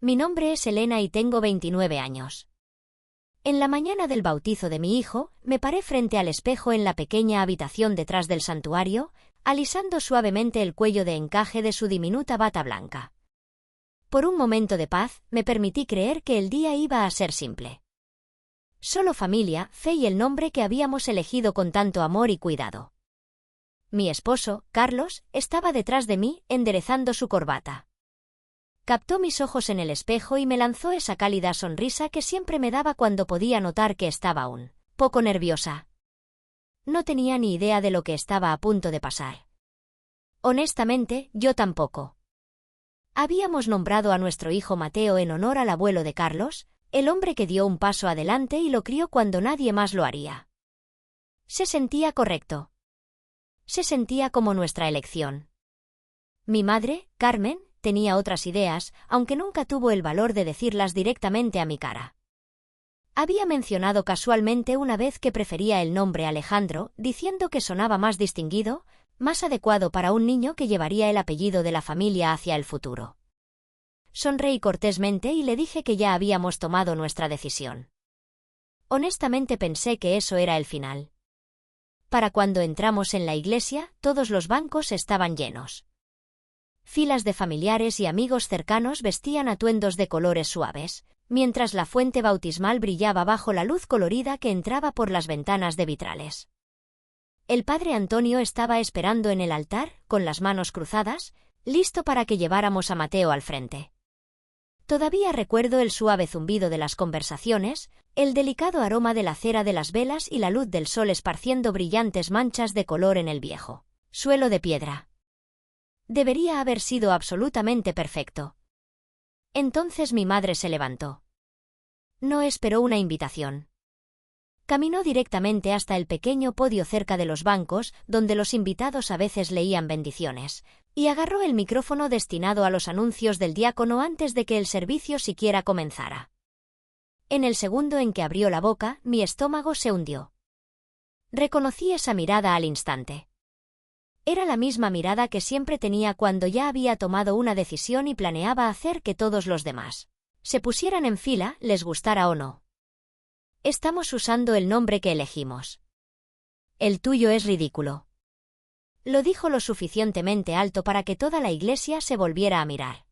Mi nombre es Elena y tengo 29 años. En la mañana del bautizo de mi hijo, me paré frente al espejo en la pequeña habitación detrás del santuario, alisando suavemente el cuello de encaje de su diminuta bata blanca. Por un momento de paz, me permití creer que el día iba a ser simple. Solo familia, fe y el nombre que habíamos elegido con tanto amor y cuidado. Mi esposo, Carlos, estaba detrás de mí, enderezando su corbata. Captó mis ojos en el espejo y me lanzó esa cálida sonrisa que siempre me daba cuando podía notar que estaba un poco nerviosa. No tenía ni idea de lo que estaba a punto de pasar. Honestamente, yo tampoco. Habíamos nombrado a nuestro hijo Mateo en honor al abuelo de Carlos, el hombre que dio un paso adelante y lo crió cuando nadie más lo haría. Se sentía correcto. Se sentía como nuestra elección. Mi madre, Carmen, tenía otras ideas, aunque nunca tuvo el valor de decirlas directamente a mi cara. Había mencionado casualmente una vez que prefería el nombre Alejandro, diciendo que sonaba más distinguido, más adecuado para un niño que llevaría el apellido de la familia hacia el futuro. Sonreí cortésmente y le dije que ya habíamos tomado nuestra decisión. Honestamente pensé que eso era el final. Para cuando entramos en la iglesia, todos los bancos estaban llenos. Filas de familiares y amigos cercanos vestían atuendos de colores suaves, mientras la fuente bautismal brillaba bajo la luz colorida que entraba por las ventanas de vitrales. El padre Antonio estaba esperando en el altar, con las manos cruzadas, listo para que lleváramos a Mateo al frente. Todavía recuerdo el suave zumbido de las conversaciones, el delicado aroma de la cera de las velas y la luz del sol esparciendo brillantes manchas de color en el viejo suelo de piedra. Debería haber sido absolutamente perfecto. Entonces mi madre se levantó. No esperó una invitación. Caminó directamente hasta el pequeño podio cerca de los bancos, donde los invitados a veces leían bendiciones, y agarró el micrófono destinado a los anuncios del diácono antes de que el servicio siquiera comenzara. En el segundo en que abrió la boca, mi estómago se hundió. Reconocí esa mirada al instante. Era la misma mirada que siempre tenía cuando ya había tomado una decisión y planeaba hacer que todos los demás se pusieran en fila, les gustara o no. Estamos usando el nombre que elegimos. El tuyo es ridículo. Lo dijo lo suficientemente alto para que toda la iglesia se volviera a mirar.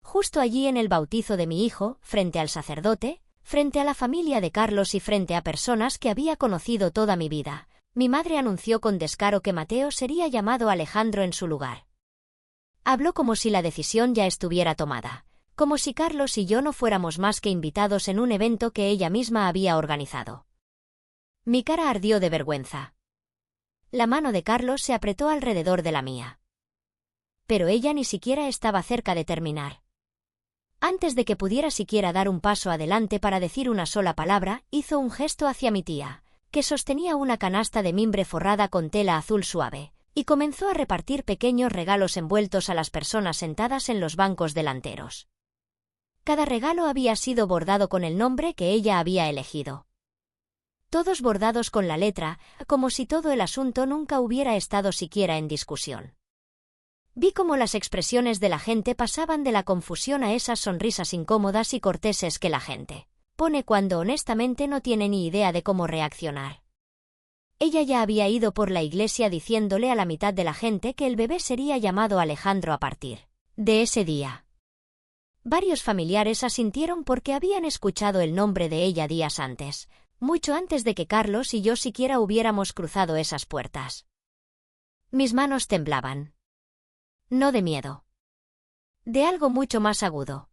Justo allí en el bautizo de mi hijo, frente al sacerdote, frente a la familia de Carlos y frente a personas que había conocido toda mi vida, mi madre anunció con descaro que Mateo sería llamado Alejandro en su lugar. Habló como si la decisión ya estuviera tomada, como si Carlos y yo no fuéramos más que invitados en un evento que ella misma había organizado. Mi cara ardió de vergüenza. La mano de Carlos se apretó alrededor de la mía. Pero ella ni siquiera estaba cerca de terminar. Antes de que pudiera siquiera dar un paso adelante para decir una sola palabra, hizo un gesto hacia mi tía, que sostenía una canasta de mimbre forrada con tela azul suave, y comenzó a repartir pequeños regalos envueltos a las personas sentadas en los bancos delanteros. Cada regalo había sido bordado con el nombre que ella había elegido. Todos bordados con la letra, como si todo el asunto nunca hubiera estado siquiera en discusión. Vi cómo las expresiones de la gente pasaban de la confusión a esas sonrisas incómodas y corteses que la gente pone cuando honestamente no tiene ni idea de cómo reaccionar. Ella ya había ido por la iglesia diciéndole a la mitad de la gente que el bebé sería llamado Alejandro a partir de ese día. Varios familiares asintieron porque habían escuchado el nombre de ella días antes, mucho antes de que Carlos y yo siquiera hubiéramos cruzado esas puertas. Mis manos temblaban. No de miedo. De algo mucho más agudo.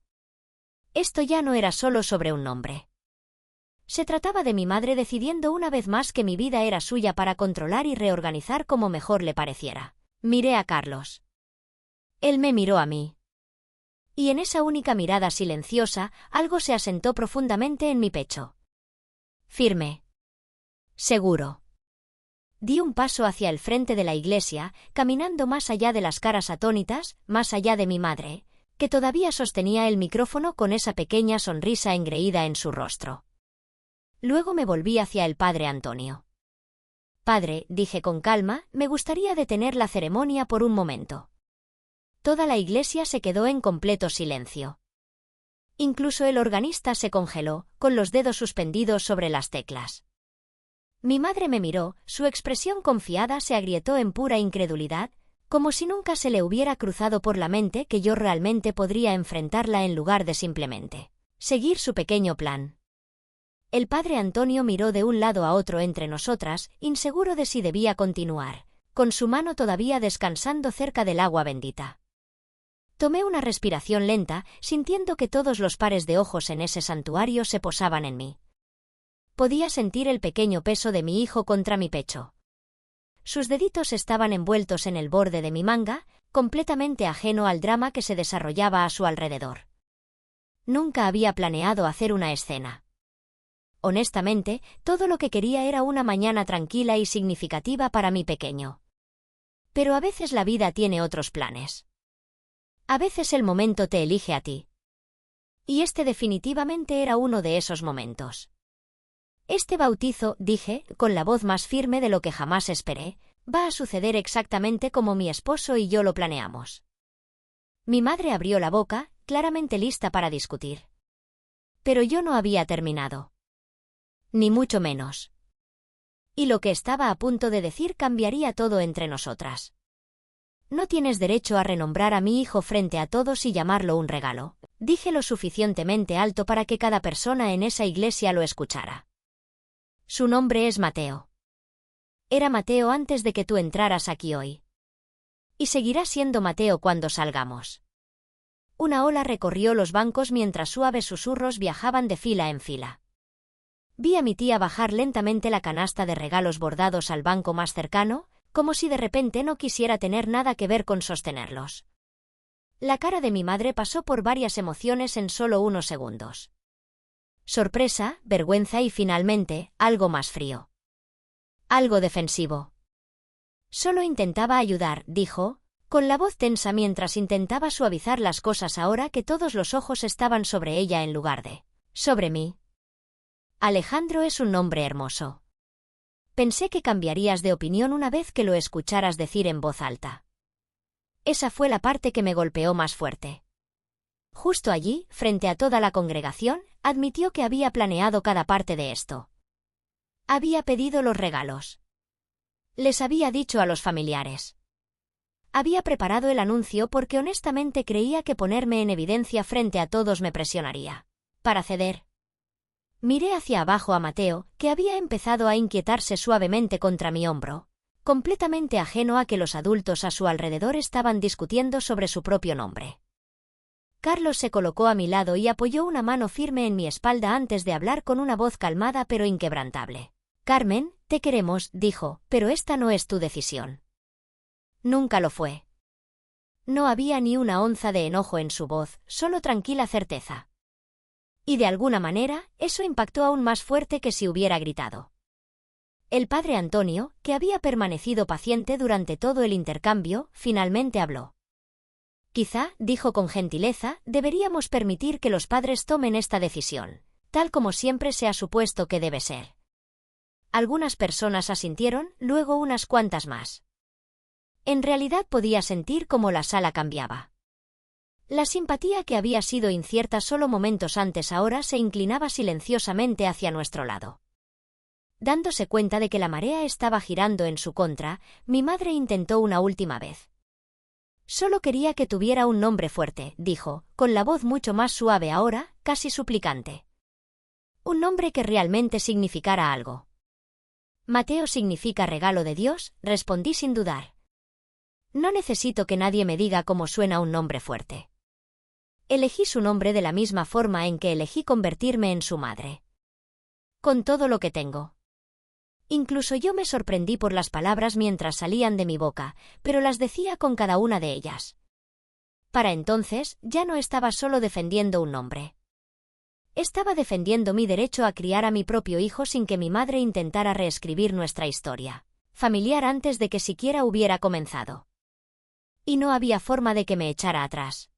Esto ya no era solo sobre un nombre. Se trataba de mi madre decidiendo una vez más que mi vida era suya para controlar y reorganizar como mejor le pareciera. Miré a Carlos. Él me miró a mí. Y en esa única mirada silenciosa, algo se asentó profundamente en mi pecho. Firme. Seguro. Di un paso hacia el frente de la iglesia, caminando más allá de las caras atónitas, más allá de mi madre, que todavía sostenía el micrófono con esa pequeña sonrisa engreída en su rostro. Luego me volví hacia el padre Antonio. Padre, dije con calma, me gustaría detener la ceremonia por un momento. Toda la iglesia se quedó en completo silencio. Incluso el organista se congeló, con los dedos suspendidos sobre las teclas. Mi madre me miró, su expresión confiada se agrietó en pura incredulidad, como si nunca se le hubiera cruzado por la mente que yo realmente podría enfrentarla en lugar de simplemente seguir su pequeño plan. El padre Antonio miró de un lado a otro entre nosotras, inseguro de si debía continuar, con su mano todavía descansando cerca del agua bendita. Tomé una respiración lenta, sintiendo que todos los pares de ojos en ese santuario se posaban en mí. Podía sentir el pequeño peso de mi hijo contra mi pecho. Sus deditos estaban envueltos en el borde de mi manga, completamente ajeno al drama que se desarrollaba a su alrededor. Nunca había planeado hacer una escena. Honestamente, todo lo que quería era una mañana tranquila y significativa para mi pequeño. Pero a veces la vida tiene otros planes. A veces el momento te elige a ti. Y este definitivamente era uno de esos momentos. Este bautizo, dije, con la voz más firme de lo que jamás esperé, va a suceder exactamente como mi esposo y yo lo planeamos. Mi madre abrió la boca, claramente lista para discutir. Pero yo no había terminado. Ni mucho menos. Y lo que estaba a punto de decir cambiaría todo entre nosotras. No tienes derecho a renombrar a mi hijo frente a todos y llamarlo un regalo, dije lo suficientemente alto para que cada persona en esa iglesia lo escuchara. Su nombre es Mateo. Era Mateo antes de que tú entraras aquí hoy. Y seguirá siendo Mateo cuando salgamos. Una ola recorrió los bancos mientras suaves susurros viajaban de fila en fila. Vi a mi tía bajar lentamente la canasta de regalos bordados al banco más cercano, como si de repente no quisiera tener nada que ver con sostenerlos. La cara de mi madre pasó por varias emociones en solo unos segundos. Sorpresa, vergüenza y finalmente, algo más frío. Algo defensivo. Solo intentaba ayudar, dijo, con la voz tensa mientras intentaba suavizar las cosas ahora que todos los ojos estaban sobre ella en lugar de sobre mí. Alejandro es un nombre hermoso. Pensé que cambiarías de opinión una vez que lo escucharas decir en voz alta. Esa fue la parte que me golpeó más fuerte. Justo allí, frente a toda la congregación, admitió que había planeado cada parte de esto. Había pedido los regalos. Les había dicho a los familiares. Había preparado el anuncio porque honestamente creía que ponerme en evidencia frente a todos me presionaría. Para ceder. Miré hacia abajo a Mateo, que había empezado a inquietarse suavemente contra mi hombro, completamente ajeno a que los adultos a su alrededor estaban discutiendo sobre su propio nombre. Carlos se colocó a mi lado y apoyó una mano firme en mi espalda antes de hablar con una voz calmada pero inquebrantable. Carmen, te queremos, dijo, pero esta no es tu decisión. Nunca lo fue. No había ni una onza de enojo en su voz, solo tranquila certeza. Y de alguna manera, eso impactó aún más fuerte que si hubiera gritado. El padre Antonio, que había permanecido paciente durante todo el intercambio, finalmente habló. Quizá, dijo con gentileza, deberíamos permitir que los padres tomen esta decisión, tal como siempre se ha supuesto que debe ser. Algunas personas asintieron, luego unas cuantas más. En realidad podía sentir cómo la sala cambiaba. La simpatía que había sido incierta solo momentos antes ahora se inclinaba silenciosamente hacia nuestro lado. Dándose cuenta de que la marea estaba girando en su contra, mi madre intentó una última vez. Solo quería que tuviera un nombre fuerte, dijo, con la voz mucho más suave ahora, casi suplicante. Un nombre que realmente significara algo. Mateo significa regalo de Dios, respondí sin dudar. No necesito que nadie me diga cómo suena un nombre fuerte. Elegí su nombre de la misma forma en que elegí convertirme en su madre. Con todo lo que tengo. Incluso yo me sorprendí por las palabras mientras salían de mi boca, pero las decía con cada una de ellas. Para entonces, ya no estaba solo defendiendo un nombre. Estaba defendiendo mi derecho a criar a mi propio hijo sin que mi madre intentara reescribir nuestra historia familiar antes de que siquiera hubiera comenzado. Y no había forma de que me echara atrás.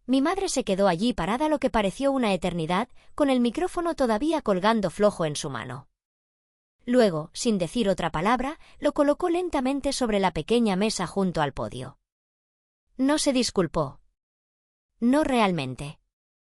Mi madre se quedó allí parada lo que pareció una eternidad, con el micrófono todavía colgando flojo en su mano. Luego, sin decir otra palabra, lo colocó lentamente sobre la pequeña mesa junto al podio. No se disculpó. No realmente.